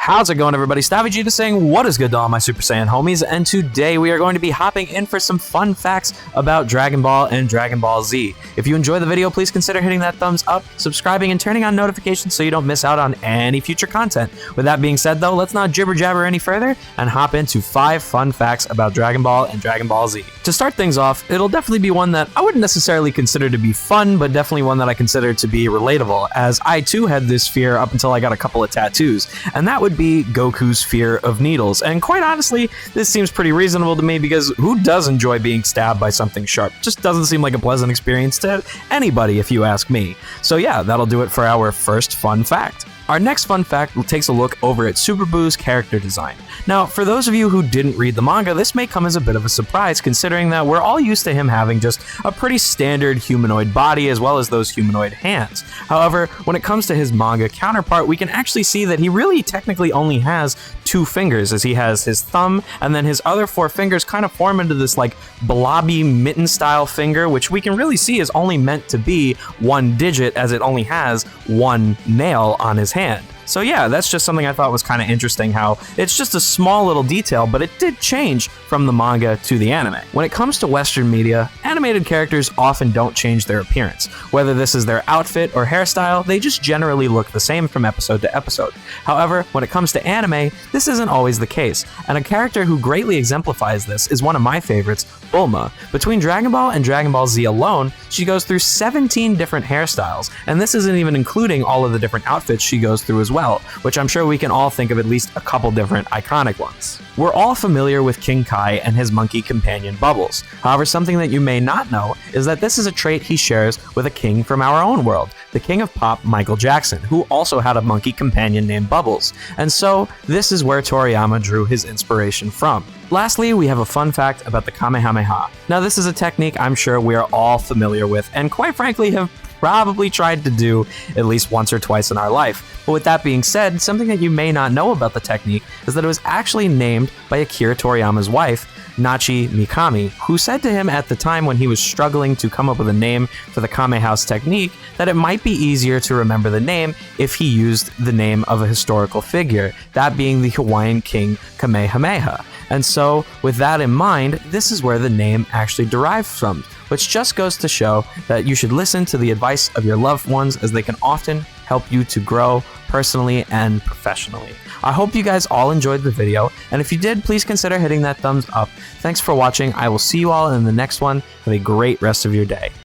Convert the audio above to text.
How's it going, everybody? Vegeta saying what is good to all my Super Saiyan homies, and today we are going to be hopping in for some fun facts about Dragon Ball and Dragon Ball Z. If you enjoy the video, please consider hitting that thumbs up, subscribing, and turning on notifications so you don't miss out on any future content. With that being said, though, let's not jibber jabber any further and hop into 5 fun facts about Dragon Ball and Dragon Ball Z. To start things off, it'll definitely be one that I wouldn't necessarily consider to be fun, but definitely one that I consider to be relatable, as I too had this fear up until I got a couple of tattoos, and that would be Goku's fear of needles. And quite honestly, this seems pretty reasonable to me, because who does enjoy being stabbed by something sharp? Just doesn't seem like a pleasant experience to anybody, if you ask me. So yeah, that'll do it for our first fun fact. Our next fun fact takes a look over at Super Buu's character design. Now, for those of you who didn't read the manga, this may come as a bit of a surprise, considering that we're all used to him having just a pretty standard humanoid body as well as those humanoid hands. However, when it comes to his manga counterpart, we can actually see that he really technically only has 2 fingers, as he has his thumb, and then his other 4 fingers kind of form into this like blobby mitten style finger, which we can really see is only meant to be 1 digit, as it only has 1 nail on his hand. So yeah, that's just something I thought was kind of interesting, how it's just a small little detail, but it did change from the manga to the anime. When it comes to Western media, animated characters often don't change their appearance. Whether this is their outfit or hairstyle, they just generally look the same from episode to episode. However, when it comes to anime, this isn't always the case, and a character who greatly exemplifies this is one of my favorites, Bulma. Between Dragon Ball and Dragon Ball Z alone, she goes through 17 different hairstyles, and this isn't even including all of the different outfits she goes through as well, which I'm sure we can all think of at least a couple different iconic ones. We're all familiar with King Kai and his monkey companion Bubbles. However, something that you may not know is that this is a trait he shares with a king from our own world, the king of pop, Michael Jackson, who also had a monkey companion named Bubbles. And so, this is where Toriyama drew his inspiration from. Lastly, we have a fun fact about the Kamehameha. Now, this is a technique I'm sure we are all familiar with, and quite frankly have probably tried to do at least once or twice in our life. But with that being said, something that you may not know about the technique is that it was actually named by Akira Toriyama's wife, Nachi Mikami, who said to him at the time when he was struggling to come up with a name for the Kame House technique that it might be easier to remember the name if he used the name of a historical figure, that being the Hawaiian king Kamehameha. And so, with that in mind, this is where the name actually derived from, which just goes to show that you should listen to the advice of your loved ones, as they can often help you to grow personally and professionally. I hope you guys all enjoyed the video, and if you did, please consider hitting that thumbs up. Thanks for watching. I will see you all in the next one. Have a great rest of your day.